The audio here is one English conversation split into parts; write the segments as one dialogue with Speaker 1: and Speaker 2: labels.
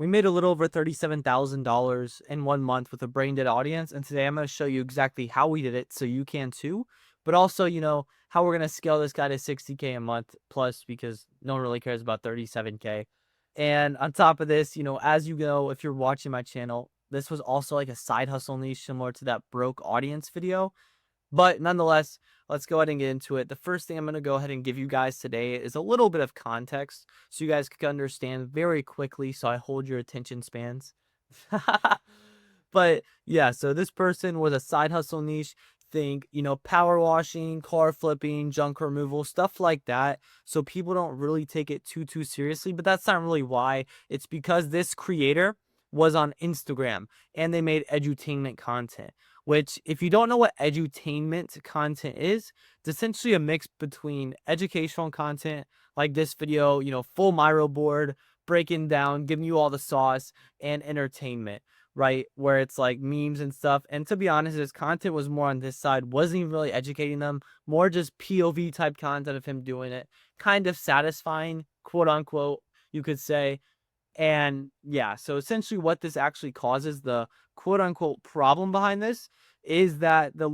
Speaker 1: We made a little over $37,000 in 1 month with a brain dead audience. And today I'm going to show you exactly how we did it so you can too. But also, how we're going to scale this guy to 60K a month plus because no one really cares about 37K. And on top of this, as you go, if you're watching my channel, this was also like a side hustle niche similar to that broke audience video. But nonetheless, let's go ahead and get into it. The first thing I'm going to go ahead and give you guys today is a little bit of context so you guys can understand very quickly so I hold your attention spans. But yeah, so this person was a side hustle niche. Think, power washing, car flipping, junk removal, stuff like that. So people don't really take it too seriously, but that's not really why. It's because this creator was on Instagram and they made edutainment content, which if you don't know what edutainment content is, it's essentially a mix between educational content like this video, full Miro board, breaking down, giving you all the sauce, and entertainment, right? Where it's like memes and stuff. And to be honest, his content was more on this side, wasn't even really educating them, more just POV type content of him doing it, kind of satisfying, quote unquote, you could say. And yeah, so essentially what this actually causes, the quote unquote problem behind this, is that the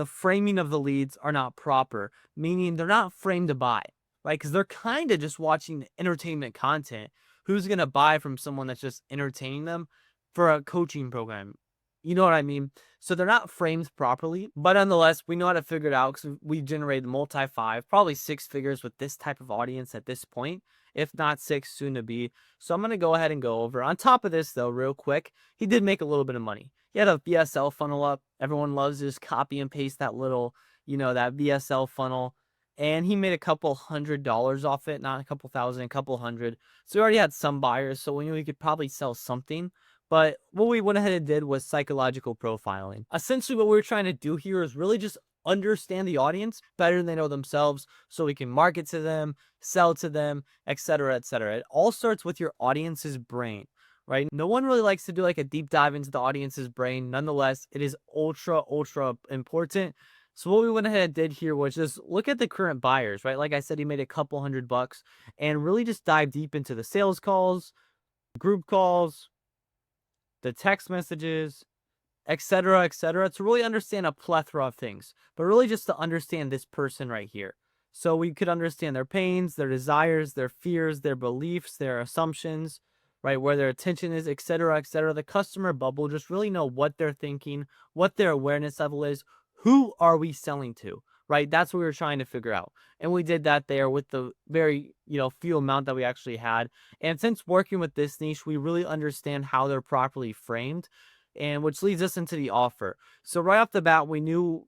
Speaker 1: framing of the leads are not proper, meaning they're not framed to buy, right? Because they're kind of just watching entertainment content. Who's going to buy from someone that's just entertaining them for a coaching program? You know what I mean? So they're not framed properly, but nonetheless, we know how to figure it out because we generated multi-5, probably 6 figures with this type of audience at this point, if not 6 soon to be. So I'm going to go ahead and go over. On top of this, though, real quick, he did make a little bit of money. He had a VSL funnel up. Everyone loves just copy and paste that little, that VSL funnel. And he made a couple $100 off it, not a couple thousand, a couple hundred. So we already had some buyers, so we knew we could probably sell something. But what we went ahead and did was psychological profiling. Essentially, what we were trying to do here is really just understand the audience better than they know themselves so we can market to them, sell to them, etc., etc. It all starts with your audience's brain, right? No one really likes to do like a deep dive into the audience's brain. Nonetheless, it is ultra important. So what we went ahead and did here was just look at the current buyers, right? Like I said, he made a couple $100 and really just dive deep into the sales calls, group calls, the text messages, etc., to really understand a plethora of things, but really just to understand this person right here. So we could understand their pains, their desires, their fears, their beliefs, their assumptions, right? Where their attention is, etc., the customer bubble, just really know what they're thinking, what their awareness level is, who are we selling to, right? That's what we were trying to figure out. And we did that there with the very, few amount that we actually had. And since working with this niche, we really understand how they're properly framed, and which leads us into the offer. So right off the bat, we knew,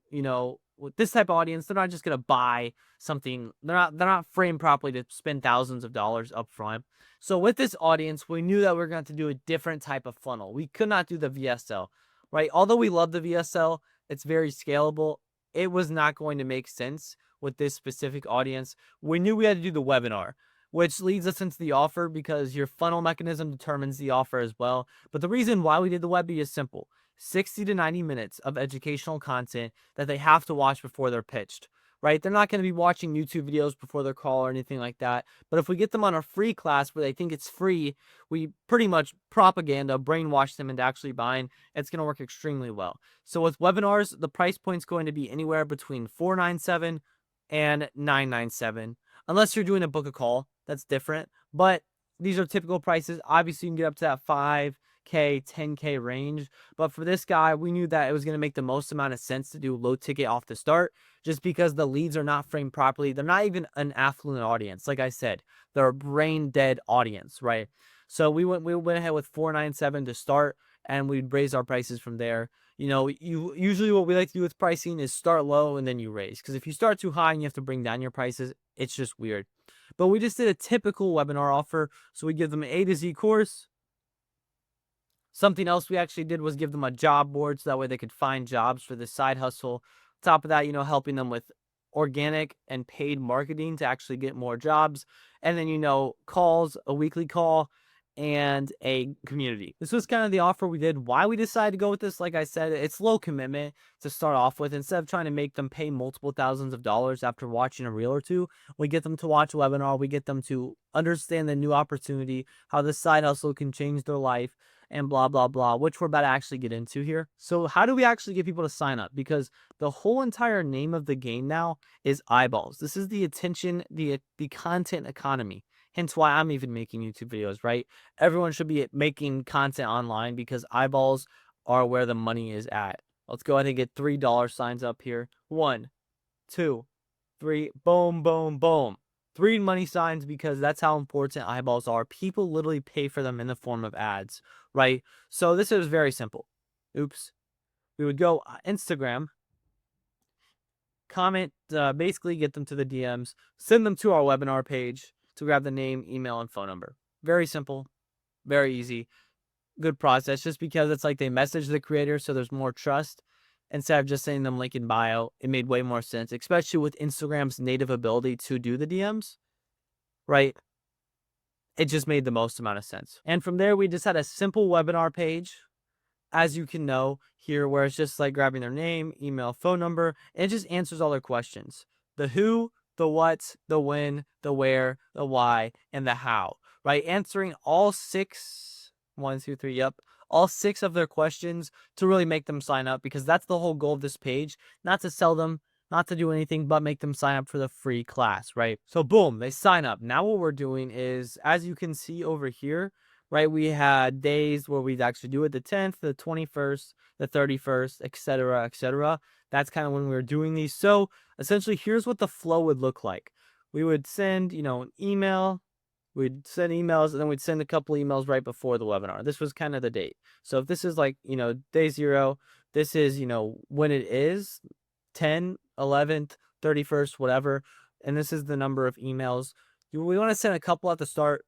Speaker 1: with this type of audience, they're not just going to buy something. They're not framed properly to spend thousands of dollars up front. So with this audience, we knew that we are going to do a different type of funnel. We could not do the VSL, right? Although we love the VSL, it's very scalable. It was not going to make sense with this specific audience. We knew we had to do the webinar, which leads us into the offer because your funnel mechanism determines the offer as well. But the reason why we did the Webby is simple. 60 to 90 minutes of educational content that they have to watch before they're pitched, right? They're not going to be watching YouTube videos before their call or anything like that. But if we get them on a free class where they think it's free, we pretty much propaganda, brainwash them into actually buying. It's going to work extremely well. So with webinars, the price point's going to be anywhere between $497 and $997. Unless you're doing a book a call, that's different. But these are typical prices. Obviously, you can get up to that 5K, 10K range. But for this guy, we knew that it was going to make the most amount of sense to do low ticket off the start, just because the leads are not framed properly. They're not even an affluent audience. Like I said, they're a brain dead audience, right? So we went ahead with $497 to start, and we'd raise our prices from there. Usually what we like to do with pricing is start low and then you raise. Because if you start too high and you have to bring down your prices, it's just weird. But we just did a typical webinar offer. So we give them an A to Z course. Something else we actually did was give them a job board so that way they could find jobs for this side hustle. Top of that, helping them with organic and paid marketing to actually get more jobs. And then, calls, a weekly call, and a community. This was kind of the offer we did. Why we decided to go with this, like I said, it's low commitment to start off with. Instead of trying to make them pay multiple thousands of dollars after watching a reel or two, we get them to watch a webinar. We get them to understand the new opportunity, how this side hustle can change their life, and blah, blah, blah, which we're about to actually get into here. So how do we actually get people to sign up? Because the whole entire name of the game now is eyeballs. This is the attention, the content economy. Hence why I'm even making YouTube videos, right? Everyone should be making content online because eyeballs are where the money is at. Let's go ahead and get $3 signs up here. 1, 2, 3, boom, boom, boom. 3 money signs because that's how important eyeballs are. People literally pay for them in the form of ads, right? So this is very simple. Oops. We would go Instagram, comment, basically get them to the DMs, send them to our webinar page to grab the name, email, and phone number. Very simple, very easy, good process. Just because it's like they message the creator, so there's more trust. Instead of just sending them link in bio, it made way more sense, especially with Instagram's native ability to do the DMs, right? It just made the most amount of sense. And from there, we just had a simple webinar page, as you can know here, where it's just like grabbing their name, email, phone number, and it just answers all their questions. The who, the what, the when, the where, the why, and the how, right? Answering all 6, 1, 2, 3, yep, all 6 of their questions to really make them sign up, because that's the whole goal of this page, not to sell them, not to do anything, but make them sign up for the free class, right? So boom, they sign up. Now what we're doing is, as you can see over here, right, we had days where we'd actually do it, the 10th, the 21st, the 31st, etc., etc. That's kind of when we were doing these. So essentially, here's what the flow would look like. We would send, an email. We'd send emails, and then we'd send a couple emails right before the webinar. This was kind of the date. So if this is like, day 0, this is, when it is, 10, 11th, 31st, whatever. And this is the number of emails. We want to send a couple at the start,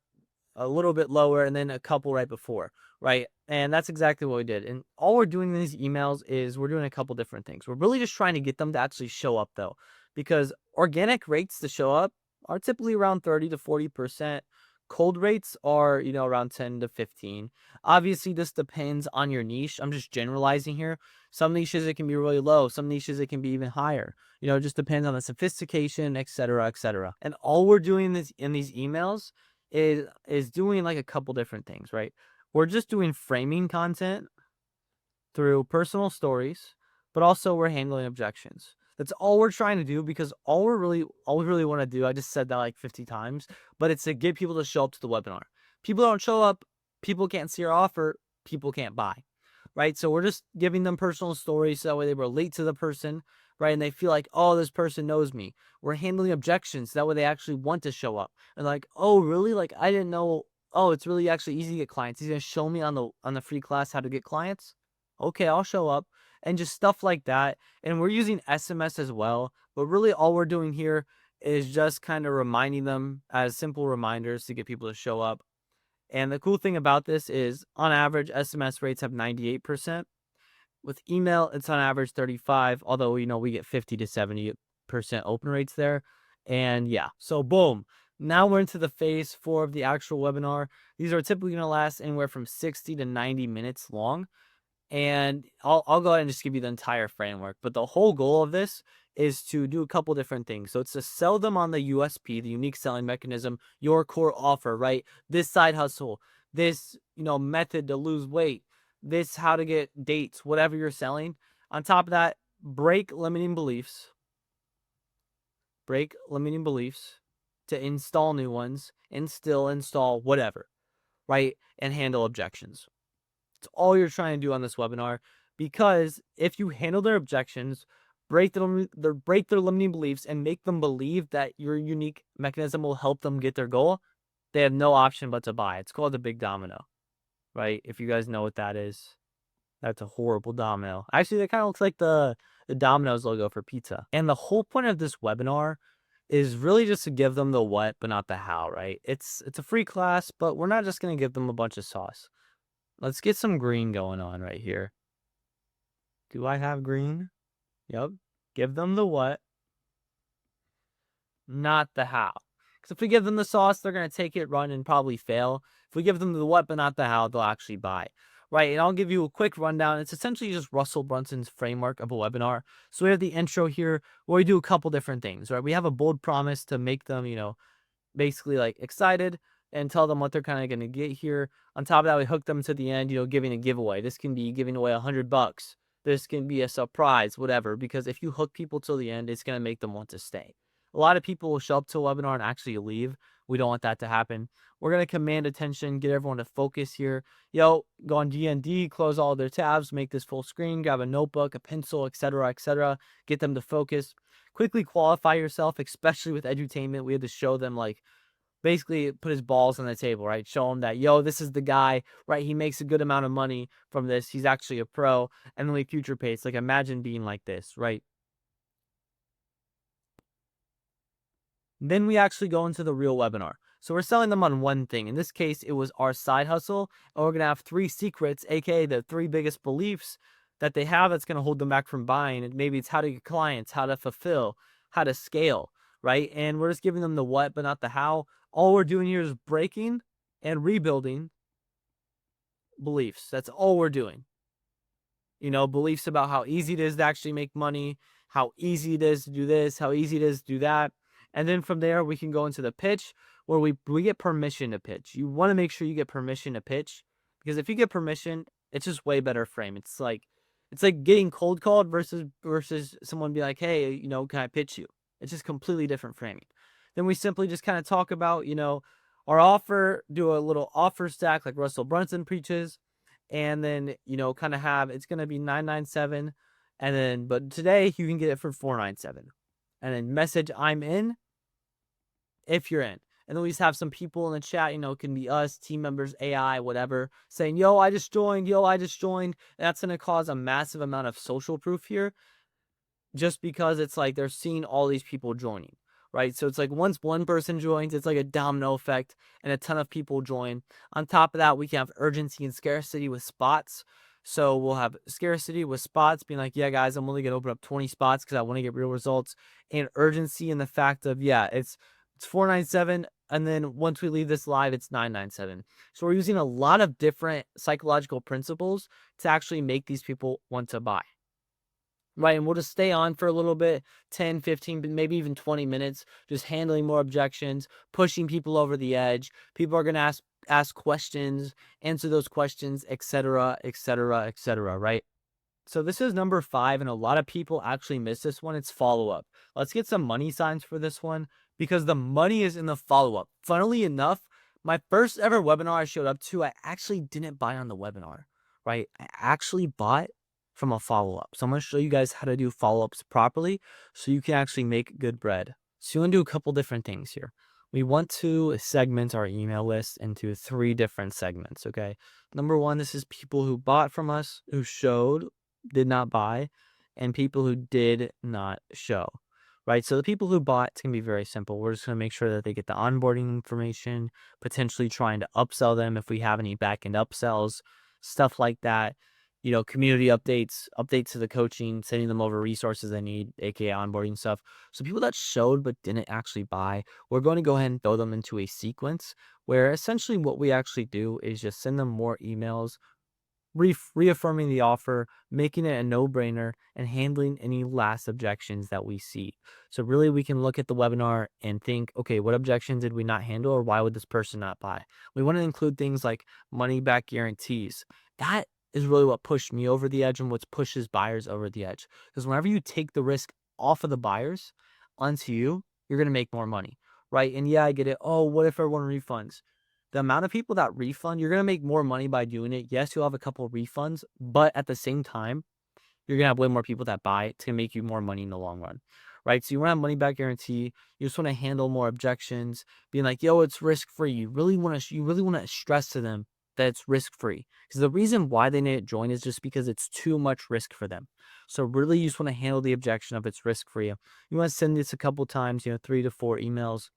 Speaker 1: a little bit lower, and then a couple right before, right? And that's exactly what we did. And all we're doing in these emails is we're doing a couple different things. We're really just trying to get them to actually show up, though, because organic rates to show up are typically around 30 to 40%. Cold rates are, around 10 to 15. Obviously, this depends on your niche. I'm just generalizing here. Some niches, it can be really low. Some niches, it can be even higher. It just depends on the sophistication, etc., etc. And all we're doing in these emails is doing like a couple different things, right? We're just doing framing content through personal stories, but also we're handling objections. That's all we're trying to do, because all we really want to do, I just said that like 50 times, but it's to get people to show up to the webinar. People don't show up, people can't see our offer, people can't buy, right? So we're just giving them personal stories so that way they relate to the person, right? And they feel like, oh, this person knows me. We're handling objections so that way they actually want to show up. And like, oh, really? Like, I didn't know. Oh, it's really actually easy to get clients. He's gonna show me on the free class how to get clients. Okay, I'll show up, and just stuff like that. And we're using SMS as well, but really all we're doing here is just kind of reminding them as simple reminders to get people to show up. And the cool thing about this is, on average, SMS rates have 98%. With email, it's on average 35, although, we get 50 to 70% open rates there. And yeah, so boom. Now we're into the phase 4 of the actual webinar. These are typically going to last anywhere from 60 to 90 minutes long. And I'll go ahead and just give you the entire framework. But the whole goal of this is to do a couple different things. So it's to sell them on the USP, the unique selling mechanism, your core offer, right? This side hustle, this, method to lose weight, this how to get dates, whatever you're selling. On top of that, break limiting beliefs to install new ones, install whatever, right? And handle objections. It's all you're trying to do on this webinar, because if you handle their objections, break their limiting beliefs, and make them believe that your unique mechanism will help them get their goal, they have no option but to buy. It's called the big domino, right? If you guys know what that is, that's a horrible domino. Actually, that kind of looks like the Domino's logo for pizza. And the whole point of this webinar is really just to give them the what, but not the how, right? It's a free class, but we're not just going to give them a bunch of sauce. Let's get some green going on right here. Do I have green? Yep. Give them the what, not the how. Because if we give them the sauce, they're going to take it, run, and probably fail. If we give them the what but not the how, they'll actually buy. Right. And I'll give you a quick rundown. It's essentially just Russell Brunson's framework of a webinar. So we have the intro here where we do a couple different things, right? We have a bold promise to make them, basically like excited and tell them what they're kind of going to get here. On top of that, we hook them to the end, giving a giveaway. This can be giving away $100. This can be a surprise, whatever, because if you hook people till the end, it's going to make them want to stay. A lot of people will show up to a webinar and actually leave. We don't want that to happen. We're going to command attention, get everyone to focus here. Go on GND, close all their tabs, make this full screen, grab a notebook, a pencil, etc., etc. Get them to focus. Quickly qualify yourself, especially with edutainment. We had to show them, like, basically put his balls on the table, right? Show him that, this is the guy, right? He makes a good amount of money from this. He's actually a pro. And then we future pace. Like, imagine being like this, right? Then we actually go into the real webinar. So we're selling them on one thing. In this case, it was our side hustle. And we're going to have 3 secrets, aka the 3 biggest beliefs that they have that's going to hold them back from buying. And maybe it's how to get clients, how to fulfill, how to scale, right? And we're just giving them the what, but not the how. All we're doing here is breaking and rebuilding beliefs. That's all we're doing. Beliefs about how easy it is to actually make money, how easy it is to do this, how easy it is to do that. And then from there, we can go into the pitch where we get permission to pitch. You want to make sure you get permission to pitch, because if you get permission, it's just way better frame. It's like getting cold called versus someone be like, hey, can I pitch you? It's just completely different framing. Then we simply just kind of talk about, our offer, do a little offer stack like Russell Brunson preaches, and then kind of have, it's going to be 997, and then but today you can get it for 497, and then message I'm in if you're in. And then we just have some people in the chat, it can be us, team members, AI, whatever, saying, yo, I just joined. That's going to cause a massive amount of social proof here, just because it's like they're seeing all these people joining, right? So it's like once one person joins, it's like a domino effect and a ton of people join. On top of that, we can have urgency and scarcity with spots. So we'll have scarcity with spots being like, yeah, guys, I'm only going to open up 20 spots because I want to get real results, and urgency in the fact of, yeah, it's 497. And then once we leave this live, it's 997. So we're using a lot of different psychological principles to actually make these people want to buy. Right, and we'll just stay on for a little bit, 10, 15, maybe even 20 minutes, just handling more objections, pushing people over the edge. People are going to ask questions, answer those questions, etc., etc., etc., right? So this is number 5, and a lot of people actually miss this one. It's follow-up. Let's get some money signs for this one, because the money is in the follow-up. Funnily enough, my first ever webinar I showed up to, I actually didn't buy on the webinar, right? I actually bought from a follow-up. So I'm going to show you guys how to do follow-ups properly so you can actually make good bread. So you want to do a couple different things here. We want to segment our email list into 3 different segments, okay? Number 1, this is people who bought from us, who showed, did not buy, and people who did not show, right? So the people who bought, it's going to be very simple. We're just going to make sure that they get the onboarding information, potentially trying to upsell them if we have any back-end upsells, stuff like that. Community updates to the coaching, sending them over resources they need, aka onboarding stuff. So people that showed but didn't actually buy, we're going to go ahead and throw them into a sequence where essentially what we actually do is just send them more emails, reaffirming the offer, making it a no-brainer, and handling any last objections that we see. So really, we can look at the webinar and think, okay, what objections did we not handle, or why would this person not buy? We want to include things like money-back guarantees. That is really what pushed me over the edge and what pushes buyers over the edge. Because whenever you take the risk off of the buyers onto you, you're going to make more money, right? And yeah, I get it. Oh, what if everyone refunds? The amount of people that refund, you're going to make more money by doing it. Yes, you'll have a couple of refunds, but at the same time, you're going to have way more people that buy it to make you more money in the long run, right? So you want to have money back guarantee. You just want to handle more objections, being like, yo, it's risk free. You really want to stress to them that it's risk free, because the reason why they need to join is just because it's too much risk for them. So really, you just want to handle the objection of it's risk free. You want to send this a couple times, 3 to 4 emails.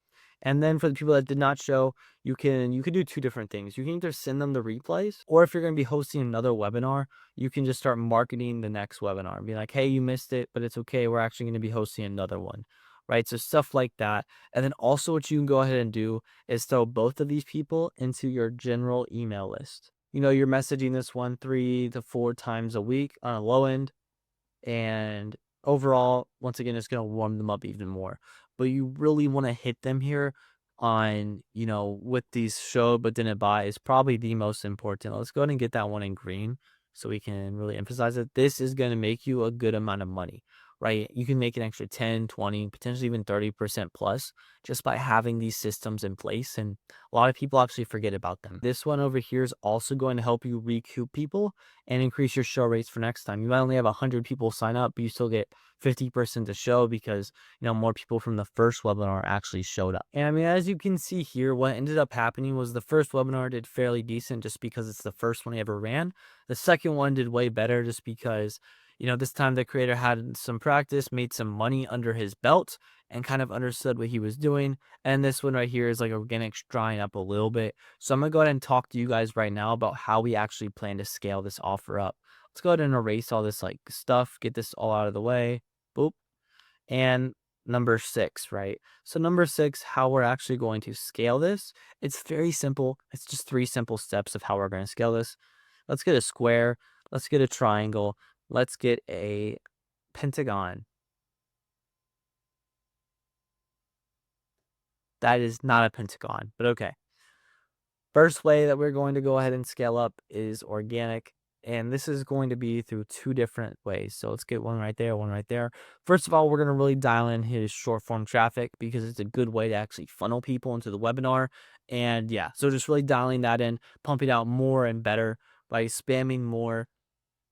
Speaker 1: And then for the people that did not show, you can do 2 different things. You can either send them the replays, or if you're going to be hosting another webinar, you can just start marketing the next webinar and be like, hey, you missed it, but it's okay. We're actually going to be hosting another one, right? So stuff like that. And then also what you can go ahead and do is throw both of these people into your general email list. You're messaging this one 3 to 4 times a week on a low end, and overall, once again, it's going to warm them up even more. But you really want to hit them here on, with these show but didn't buy is probably the most important. Let's go ahead and get that one in green so we can really emphasize it. This is going to make you a good amount of money, right? You can make an extra 10, 20, potentially even 30% plus just by having these systems in place. And a lot of people actually forget about them. This one over here is also going to help you recoup people and increase your show rates for next time. You might only have 100 people sign up, but you still get 50% to show because, more people from the first webinar actually showed up. And I mean, as you can see here, what ended up happening was the first webinar did fairly decent just because it's the first one I ever ran. The second one did way better just because, this time the creator had some practice, made some money under his belt, and kind of understood what he was doing. And this one right here is like organic drying up a little bit. So I'm going to go ahead and talk to you guys right now about how we actually plan to scale this offer up. Let's go ahead and erase all this like stuff, get this all out of the way. Boop. And number 6, right? So number 6, how we're actually going to scale this. It's very simple. It's just 3 simple steps of how we're going to scale this. Let's get a square. Let's get a triangle. Let's get a pentagon. That is not a pentagon, but okay. First way that we're going to go ahead and scale up is organic. And this is going to be through 2 different ways. So let's get one right there, one right there. First of all, we're going to really dial in his short form traffic because it's a good way to actually funnel people into the webinar. And yeah, so just really dialing that in, pumping out more and better by spamming more,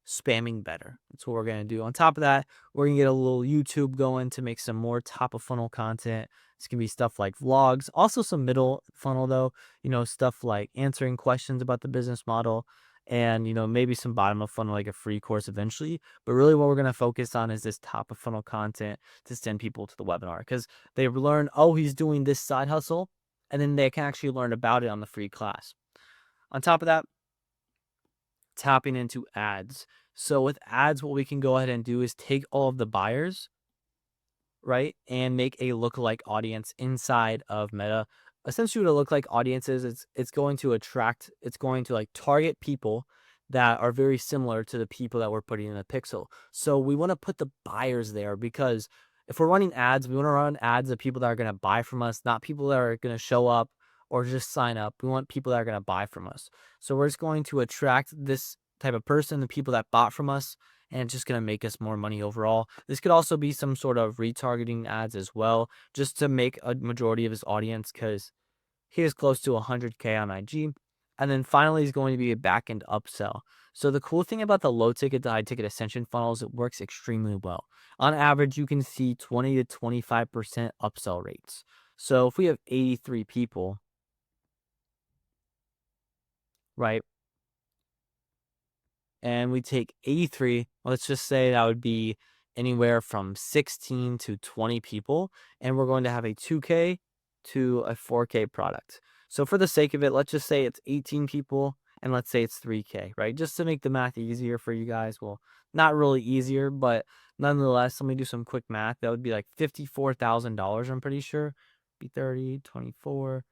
Speaker 1: spamming better. That's what we're going to do. On top of that, we're going to get a little YouTube going to make some more top of funnel content. It's going to be stuff like vlogs, also some middle funnel though, stuff like answering questions about the business model, and, maybe some bottom of funnel, like a free course eventually. But really what we're going to focus on is this top of funnel content to send people to the webinar because they learn, oh, he's doing this side hustle, and then they can actually learn about it on the free class. On top of that, tapping into ads. So with ads, what we can go ahead and do is take all of the buyers, right, and make a lookalike audience inside of Meta. Essentially, what a lookalike audience is, it's going to attract, it's going to like target people that are very similar to the people that we're putting in the pixel. So we want to put the buyers there because if we're running ads, we want to run ads of people that are going to buy from us, not people that are going to show up or just sign up. We want people that are going to buy from us. So we're just going to attract this type of person, the people that bought from us, and it's just going to make us more money overall. This could also be some sort of retargeting ads as well, just to make a majority of his audience because he is close to 100K on IG. And then finally is going to be a back-end upsell. So the cool thing about the low ticket to high ticket ascension funnels, it works extremely well. On average, you can see 20 to 25% upsell rates. So if we have 83 people, right, and we take 83, let's just say that would be anywhere from 16 to 20 people, and we're going to have a 2K to a 4K product. So for the sake of it, let's just say it's 18 people, and let's say it's 3K, right? Just to make the math easier for you guys. Well, not really easier, but nonetheless, let me do some quick math. That would be like $54,000, I'm pretty sure. Be 30, 24.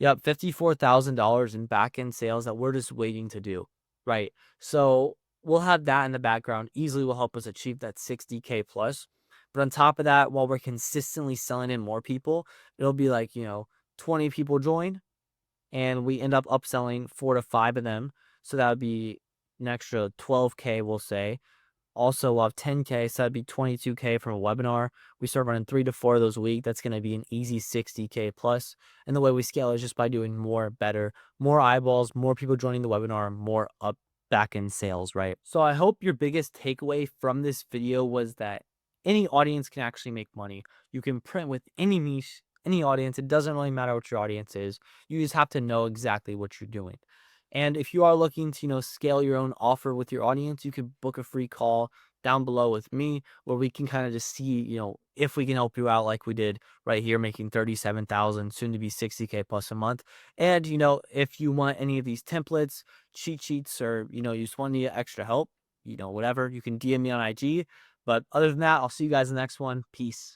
Speaker 1: Yep, $54,000 in back-end sales that we're just waiting to do, right? So we'll have that in the background. Easily will help us achieve that 60K plus. But on top of that, while we're consistently selling in more people, it'll be like, 20 people join and we end up upselling 4 to 5 of them. So that would be an extra 12K, we'll say. Also, we'll have 10K, so that'd be 22K from a webinar. We start running 3 to 4 of those a week. That's going to be an easy 60K plus. And the way we scale is just by doing more, better, more eyeballs, more people joining the webinar, more up back in sales, right? So I hope your biggest takeaway from this video was that any audience can actually make money. You can print with any niche, any audience. It doesn't really matter what your audience is. You just have to know exactly what you're doing. And if you are looking to, scale your own offer with your audience, you could book a free call down below with me where we can kind of just see, if we can help you out like we did right here, making 37,000, soon to be 60K plus a month. And, if you want any of these templates, cheat sheets, or, you just want any extra help, whatever, you can DM me on IG. But other than that, I'll see you guys in the next one. Peace.